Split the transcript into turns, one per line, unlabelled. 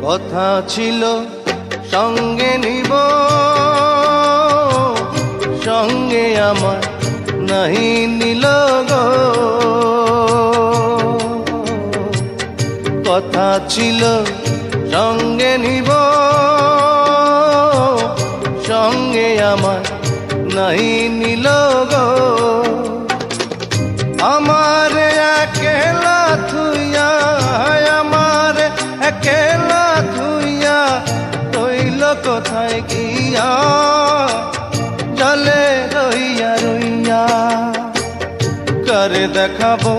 কথা ছিল সঙ্গে নিব, সঙ্গে আমার নাহি নিল গো। কথা ছিল সঙ্গে নিব, সঙ্গে আমার নাহি নিল গো। আমার একেলা থুইয়া, আমার একেলা থুইয়া রইল কোথায় গিয়া, জলে রইয়া রইয়া। কারে দেখাবো